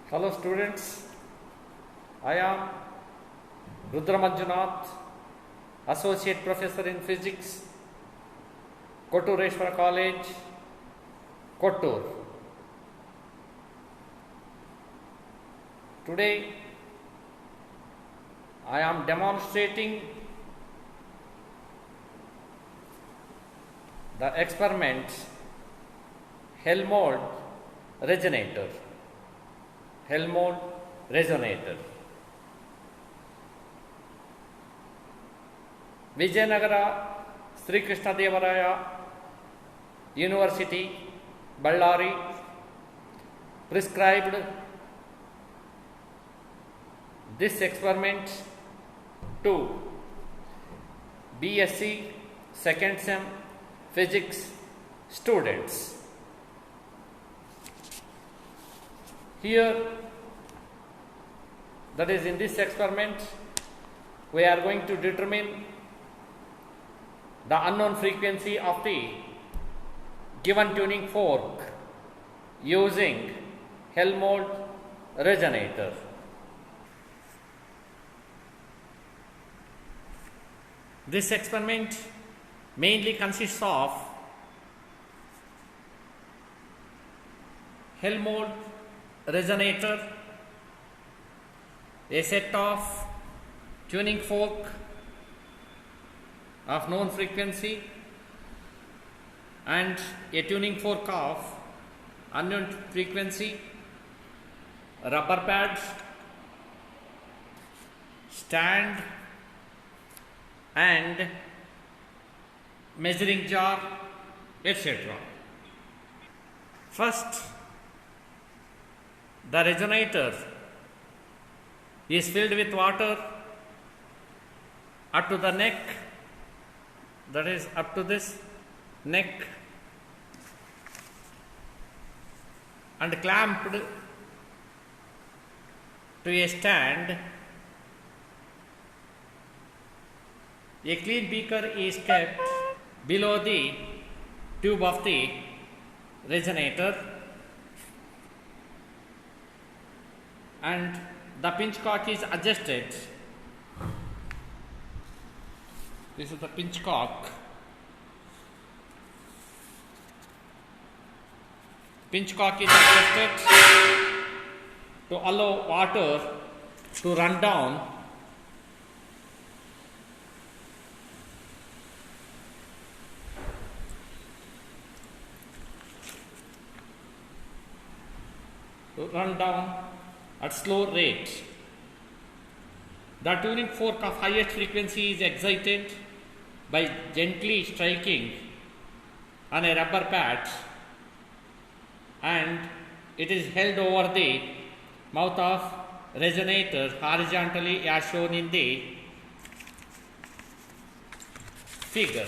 Hello students, I am Rudra Manjunath, Associate Professor in Physics, Kottureshwara College, Kottur. Today I am demonstrating the experiment Helmholtz resonator. Helmholtz resonator. Vijayanagara Sri Krishna Devaraya University, Ballari prescribed this experiment to BSc second sem physics students. Here, that is in this experiment, we are going to determine the unknown frequency of the given tuning fork using Helmholtz resonator. This experiment mainly consists of Helmholtz resonator, a set of tuning fork of known frequency and a tuning fork of unknown frequency, rubber pads, stand and measuring jar, etc. First, the resonator is filled with water up to the neck, that is up to this neck, and clamped to a stand. A clean beaker is kept below the tube of the resonator, and the pinch cock is adjusted. This is the pinch cock. Pinch cock is adjusted to allow water to run down at slow rate. The tuning fork of highest frequency is excited by gently striking on a rubber pad, and it is held over the mouth of resonator horizontally as shown in the figure.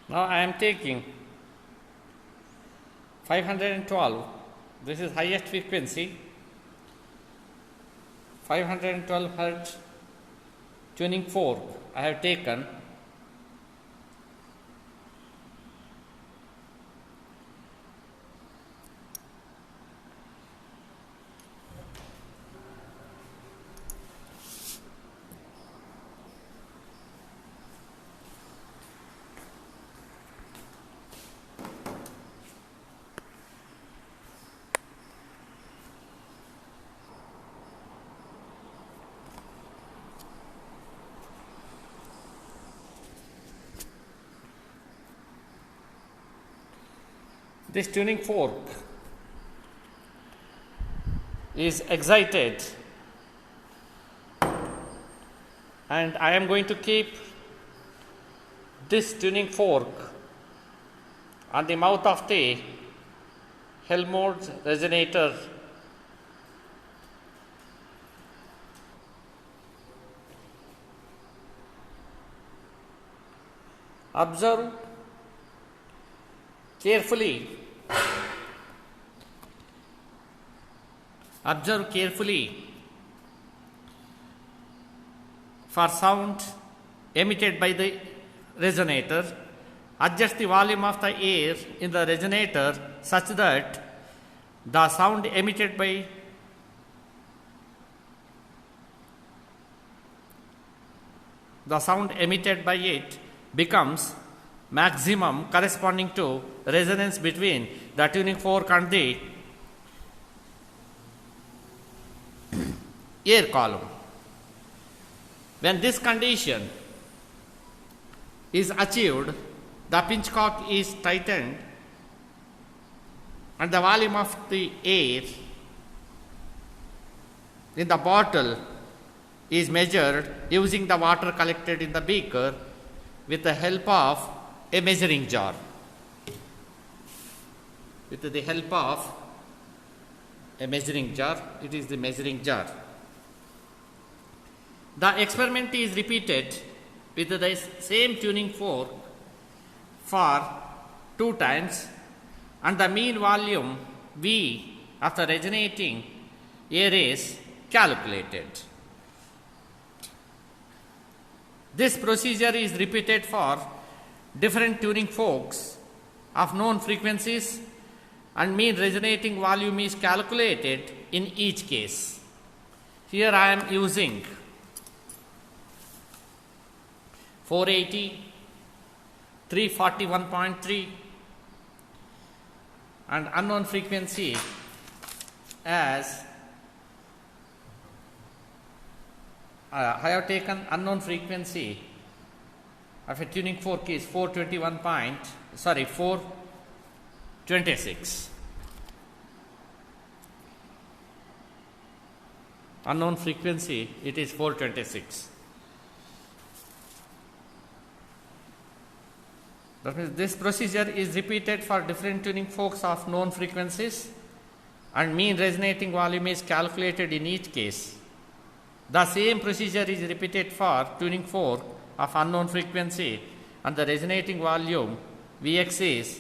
Now I am taking 512, this is highest frequency, 512 Hertz tuning fork I have taken. This tuning fork is excited, and I am going to keep this tuning fork on the mouth of the Helmholtz resonator observe carefully for sound emitted by the resonator. Adjust the volume of the air in the resonator such that the sound emitted by it becomes maximum, corresponding to resonance between the tuning fork and the air column. When this condition is achieved, the pinch cock is tightened and the volume of the air in the bottle is measured using the water collected in the beaker with the help of a measuring jar. It is the measuring jar. The experiment is repeated with the same tuning fork for 2 times, and the mean volume V of the resonating air is calculated. This procedure is repeated for different tuning forks of known frequencies, and mean resonating volume is calculated in each case. Here I am using 480, 341.3 and unknown frequency as I have taken unknown frequency of a tuning fork is 426. Unknown frequency, it is 426. That means this procedure is repeated for different tuning forks of known frequencies, and mean resonating volume is calculated in each case. The same procedure is repeated for tuning fork of unknown frequency, and the resonating volume Vx is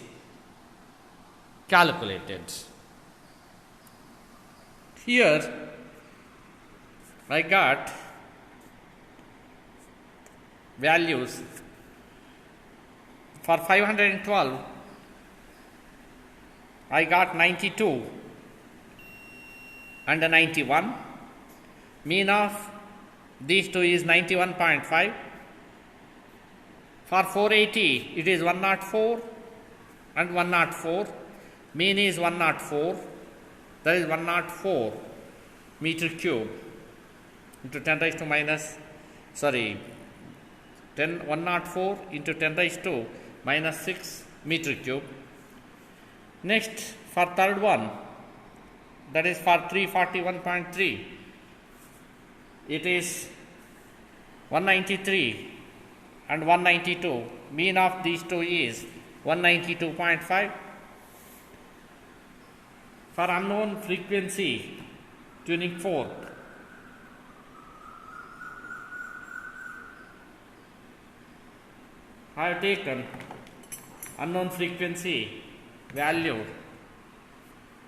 calculated. Here I got values for 512. I got 92 and 91. Mean of these two is 91.5. For 480, it is 104 and 104. Mean is 104. That is 104 meter cube into 10 raised to minus, 104 into 10 raised to minus 6 meter cube. Next, for third one, that is for 341.3, it is 193 and 192. Mean of these two is 192.5. For unknown frequency tuning fork, I have taken unknown frequency value,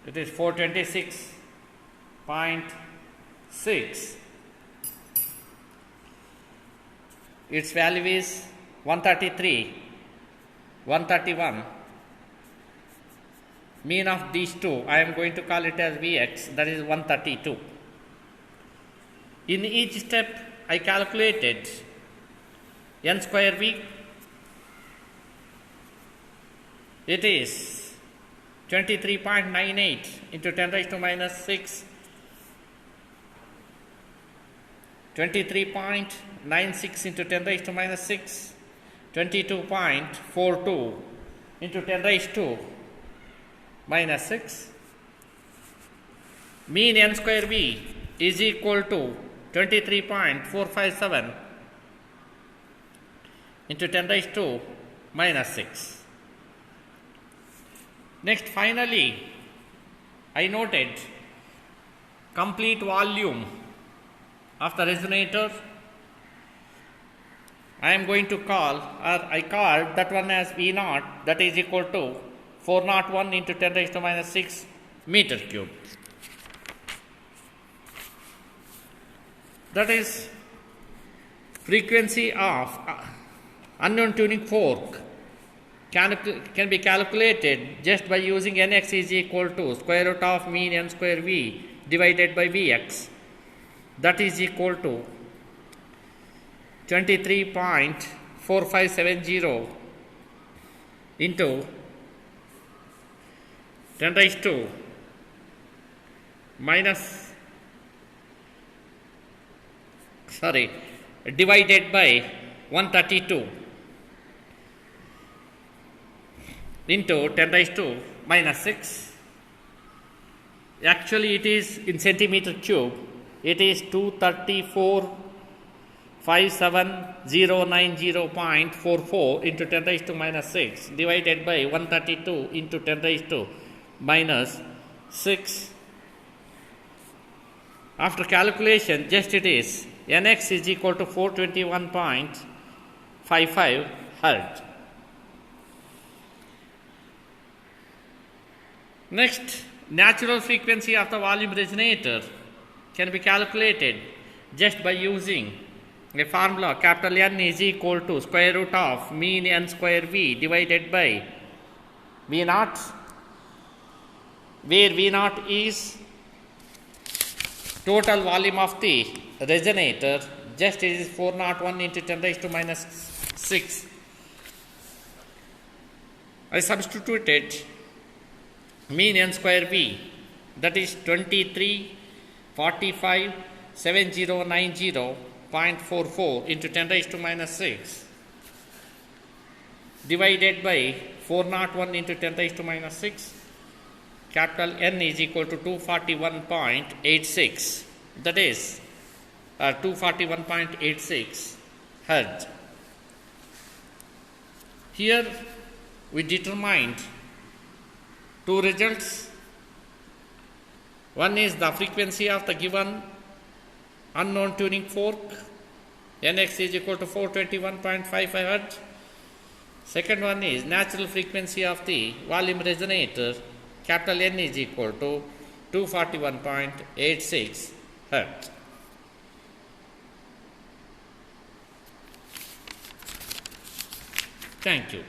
it is 426.6. Its value is 133, 131. Mean of these two, I am going to call it as Vx, that is 132. In each step, I calculated n square V. It is 23.98 into 10 raised to minus 6, 23.96 into 10 raised to minus 6, 22.42 into 10 raised to minus 6. Mean n square V is equal to 23.457 into 10 raised to minus 6. Next, finally, I noted complete volume of the resonator I am going to call, or I called that one as V naught, that is equal to 401 into 10 raised to minus 6 meter cube. That is frequency of unknown tuning fork can be calculated just by using nx is equal to square root of mean n square v divided by vx. That is equal to 23.4570 into 10 raised to divided by 132 into 10 raised to minus 6. Actually, it is in centimeter cube. It is 234,57090.44 into 10 raised to minus 6 divided by 132 into 10 raised to minus 6. After calculation, just it is nx is equal to 421.55 Hertz. Next, natural frequency of the volume resonator can be calculated just by using a formula capital N is equal to square root of mean n square v divided by V naught, where V naught is total volume of the resonator, just is 401 into 10 raised to minus 6. I substituted mean n square v, that is 23.457090.44 into 10 raised to minus 6 divided by 401 into 10 raised to minus 6. Capital N is equal to 241.86, that is 241.86 Hertz. Here we determined two results. One is the frequency of the given unknown tuning fork, nx is equal to 421.55 Hertz. Second one is natural frequency of the volume resonator, capital N is equal to 241.86 Hertz. Thank you.